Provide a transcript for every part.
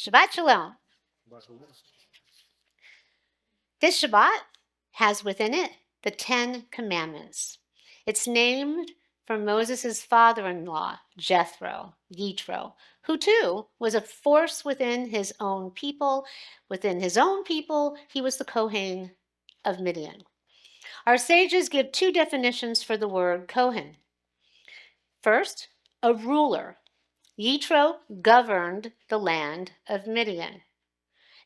Shabbat Shalom. This Shabbat has within it the 10 Commandments. It's named for Moses' father-in-law, Jethro, Yitro, who too was a force within his own people. Within his own people, he was the Kohen of Midian. Our sages give two definitions for the word Kohen. First, a ruler. Yitro governed the land of Midian.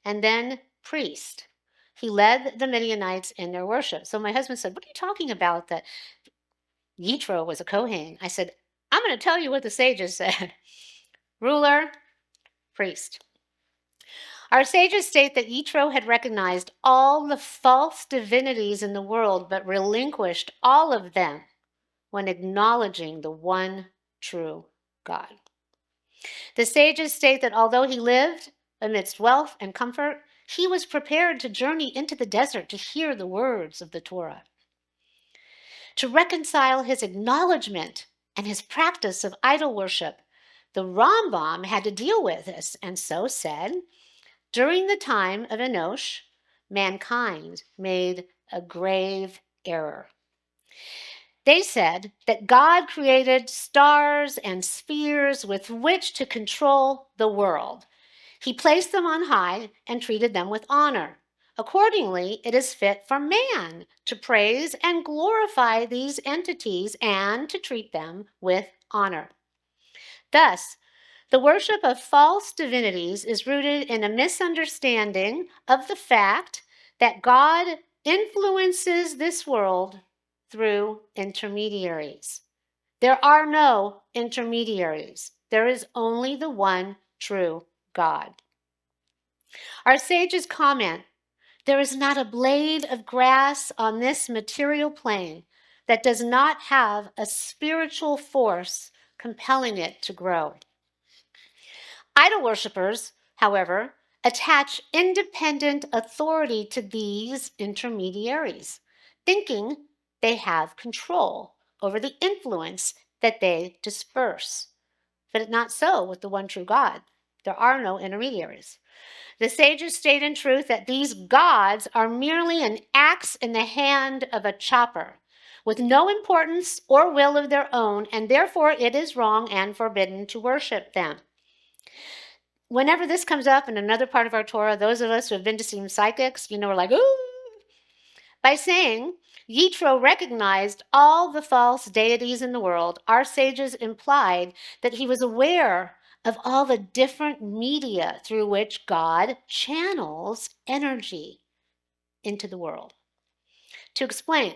And then priest. He led the Midianites in their worship. So my husband said, "What are you talking about that Yitro was a Kohen?" I said, "I'm going to tell you what the sages said." Ruler, priest. Our sages state that Yitro had recognized all the false divinities in the world, but relinquished all of them when acknowledging the one true God. The sages state that although he lived amidst wealth and comfort, he was prepared to journey into the desert to hear the words of the Torah. To reconcile his acknowledgement and his practice of idol worship, the Rambam had to deal with this, and so said, during the time of Enosh, mankind made a grave error. They said that God created stars and spheres with which to control the world. He placed them on high and treated them with honor. Accordingly, it is fit for man to praise and glorify these entities and to treat them with honor. Thus, the worship of false divinities is rooted in a misunderstanding of the fact that God influences this world through intermediaries. There are no intermediaries. There is only the one true God. Our sages comment, there is not a blade of grass on this material plane that does not have a spiritual force compelling it to grow. Idol worshippers, however, attach independent authority to these intermediaries, thinking they have control over the influence that they disperse. But it's not so with the one true God. There are no intermediaries. The sages state in truth that these gods are merely an axe in the hand of a chopper, with no importance or will of their own, and therefore it is wrong and forbidden to worship them. Whenever this comes up in another part of our Torah, those of us who have been to see psychics, we're like, ooh. By saying Yitro recognized all the false deities in the world, our sages implied that he was aware of all the different media through which God channels energy into the world. To explain,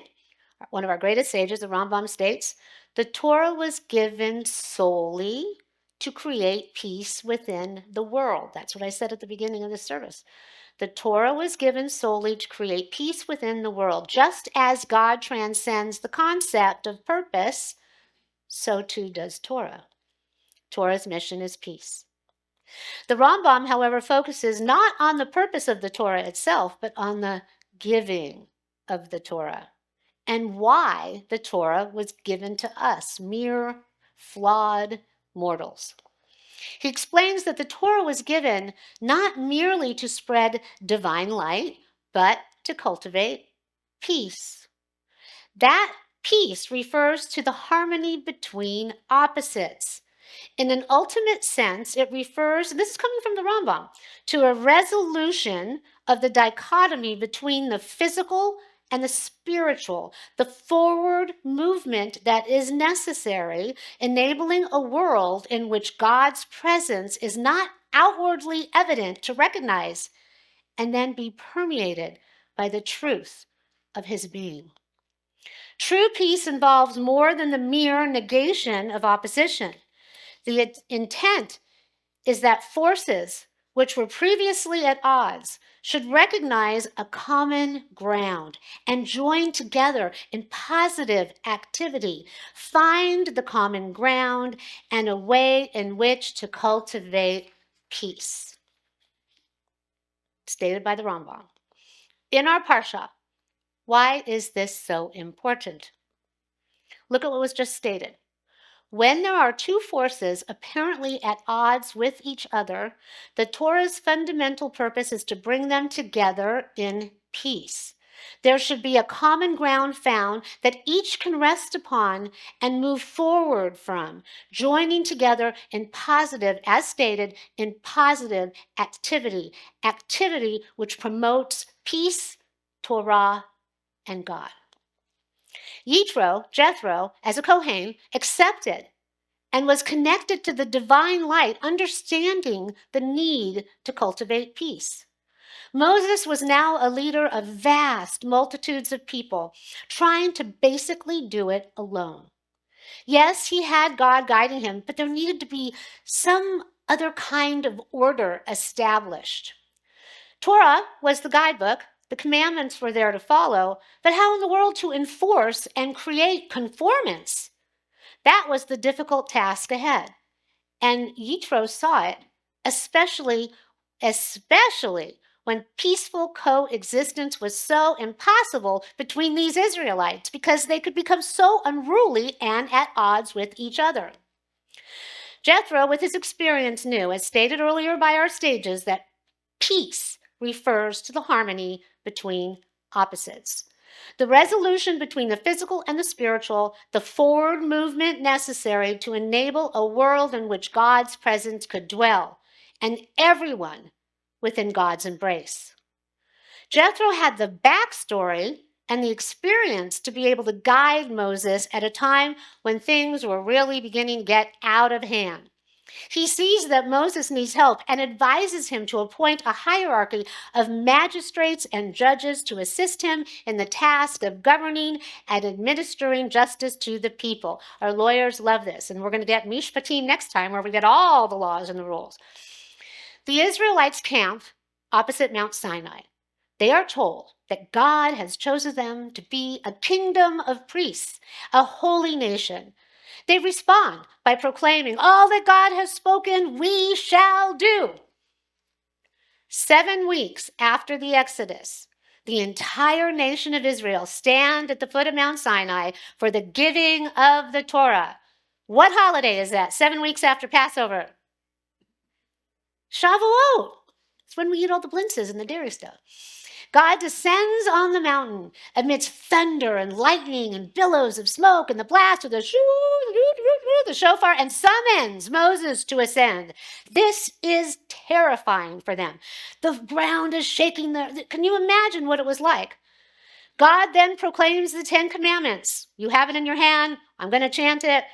one of our greatest sages, the Rambam, states, the Torah was given solely to create peace within the world. That's what I said at the beginning of this service. The Torah was given solely to create peace within the world. Just as God transcends the concept of purpose, so too does Torah. Torah's mission is peace. The Rambam, however, focuses not on the purpose of the Torah itself, but on the giving of the Torah and why the Torah was given to us, mere flawed mortals. He explains that the Torah was given not merely to spread divine light, but to cultivate peace. That peace refers to the harmony between opposites. In an ultimate sense, it refers, and this is coming from the Rambam, to a resolution of the dichotomy between the physical and the spiritual, the forward movement that is necessary, enabling a world in which God's presence is not outwardly evident to recognize and then be permeated by the truth of his being. True peace involves more than the mere negation of opposition. The intent is that forces which were previously at odds should recognize a common ground and join together in positive activity, find the common ground and a way in which to cultivate peace. Stated by the Rambam. In our Parsha, why is this so important? Look at what was just stated. When there are two forces apparently at odds with each other, the Torah's fundamental purpose is to bring them together in peace. There should be a common ground found that each can rest upon and move forward from, joining together in positive, as stated, in positive activity, activity which promotes peace, Torah, and God. Yitro, Jethro, as a Kohen, accepted and was connected to the divine light, understanding the need to cultivate peace. Moses was now a leader of vast multitudes of people, trying to basically do it alone. Yes, he had God guiding him, but there needed to be some other kind of order established. Torah was the guidebook. The commandments were there to follow, but how in the world to enforce and create conformance? That was the difficult task ahead. And Yitro saw it, especially when peaceful coexistence was so impossible between these Israelites because they could become so unruly and at odds with each other. Jethro, with his experience, knew, as stated earlier by our sages, that peace refers to the harmony between opposites. The resolution between the physical and the spiritual, the forward movement necessary to enable a world in which God's presence could dwell, and everyone within God's embrace. Jethro had the backstory and the experience to be able to guide Moses at a time when things were really beginning to get out of hand. He sees that Moses needs help and advises him to appoint a hierarchy of magistrates and judges to assist him in the task of governing and administering justice to the people. Our lawyers love this, and we're going to get Mishpatim next time, where we get all the laws and the rules. The Israelites camp opposite Mount Sinai. They are told that God has chosen them to be a kingdom of priests, a holy nation. They respond by proclaiming, "All that God has spoken, we shall do." 7 weeks after the Exodus, the entire nation of Israel stand at the foot of Mount Sinai for the giving of the Torah. What holiday is that? 7 weeks after Passover. Shavuot. It's when we eat all the blintzes and the dairy stuff. God descends on the mountain amidst thunder and lightning and billows of smoke and the blast of the shofar, and summons Moses to ascend. This is terrifying for them. The ground is shaking. Can you imagine what it was like? God then proclaims the 10 Commandments. You have it in your hand. I'm going to chant it.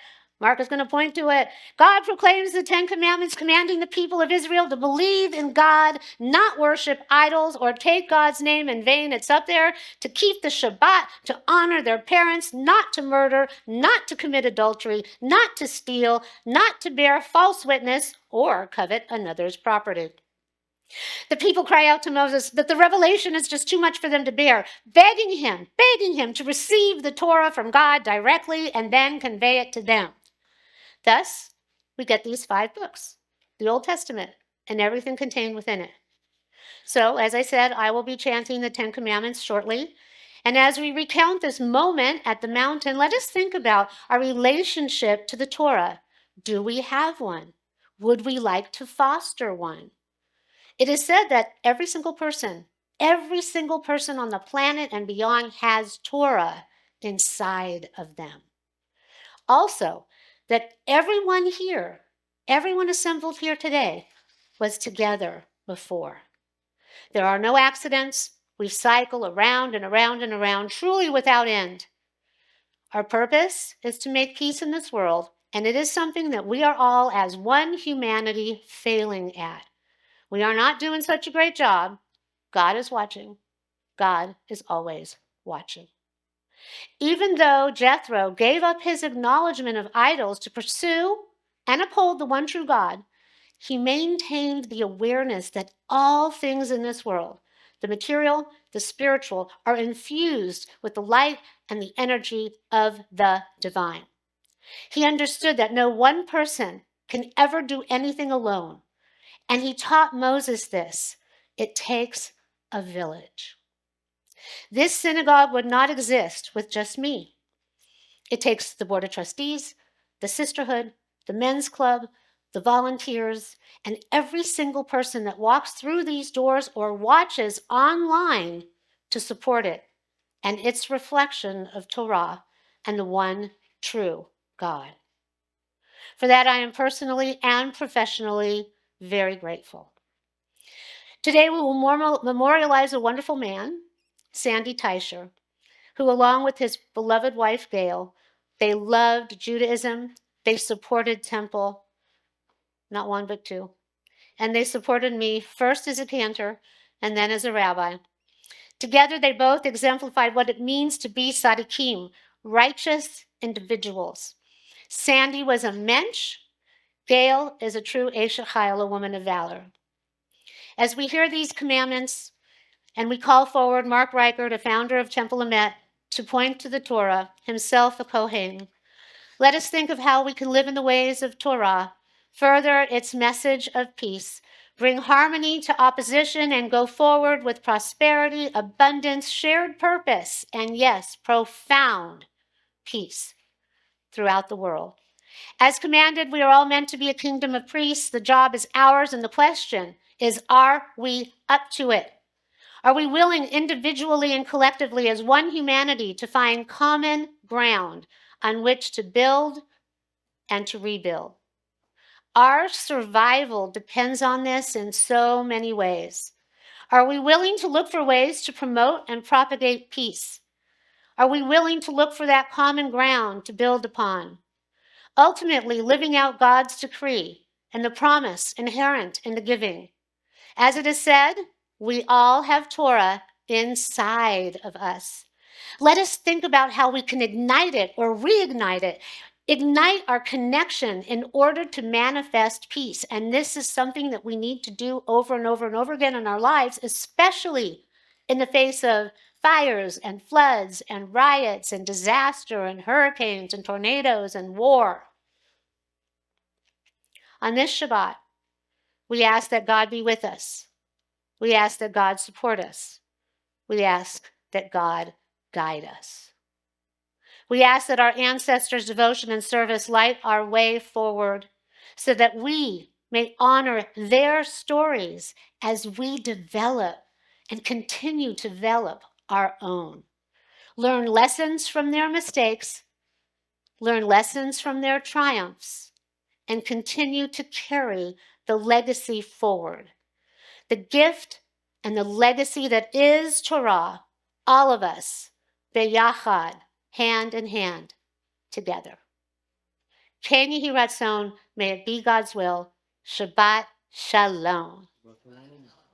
Mark is going to point to it. God proclaims the 10 Commandments, commanding the people of Israel to believe in God, not worship idols or take God's name in vain. It's up there. To keep the Shabbat, to honor their parents, not to murder, not to commit adultery, not to steal, not to bear false witness or covet another's property. The people cry out to Moses that the revelation is just too much for them to bear, begging him to receive the Torah from God directly and then convey it to them. Thus, we get these 5 books, the Old Testament, and everything contained within it. So, as I said, I will be chanting the 10 Commandments shortly. And as we recount this moment at the mountain, let us think about our relationship to the Torah. Do we have one? Would we like to foster one? It is said that every single person on the planet and beyond has Torah inside of them. Also, that everyone assembled here today, was together before. There are no accidents. We cycle around and around and around, truly without end. Our purpose is to make peace in this world, and it is something that we are all, as one humanity, failing at. We are not doing such a great job. God is watching. God is always watching. Even though Jethro gave up his acknowledgement of idols to pursue and uphold the one true God, he maintained the awareness that all things in this world, the material, the spiritual, are infused with the light and the energy of the divine. He understood that no one person can ever do anything alone, and he taught Moses this: it takes a village. This synagogue would not exist with just me. It takes the board of trustees, the sisterhood, the men's club, the volunteers, and every single person that walks through these doors or watches online to support it and its reflection of Torah and the one true God. For that, I am personally and professionally very grateful. Today, we will memorialize a wonderful man, Sandy Teicher, who, along with his beloved wife, Gail, they loved Judaism, they supported Temple, not one but two, and they supported me first as a cantor and then as a rabbi. Together, they both exemplified what it means to be tzaddikim, righteous individuals. Sandy was a mensch. Gail is a true Eshet Chayil, a woman of valor. As we hear these commandments, and we call forward Mark Reichert, a founder of Temple Emet, to point to the Torah, himself a Kohen, let us think of how we can live in the ways of Torah, further its message of peace, bring harmony to opposition, and go forward with prosperity, abundance, shared purpose, and yes, profound peace throughout the world. As commanded, we are all meant to be a kingdom of priests. The job is ours, and the question is, are we up to it? Are we willing individually and collectively as one humanity to find common ground on which to build and to rebuild? Our survival depends on this in so many ways. Are we willing to look for ways to promote and propagate peace? Are we willing to look for that common ground to build upon? Ultimately, living out God's decree and the promise inherent in the giving. As it is said, we all have Torah inside of us. Let us think about how we can ignite it or reignite it, ignite our connection in order to manifest peace. And this is something that we need to do over and over and over again in our lives, especially in the face of fires and floods and riots and disaster and hurricanes and tornadoes and war. On this Shabbat, we ask that God be with us. We ask that God support us. We ask that God guide us. We ask that our ancestors' devotion and service light our way forward so that we may honor their stories as we develop and continue to develop our own. Learn lessons from their mistakes, learn lessons from their triumphs, and continue to carry the legacy forward. The gift and the legacy that is Torah, all of us, beyachad, hand in hand, together. Ken Yehi Ratzon, may it be God's will. Shabbat Shalom.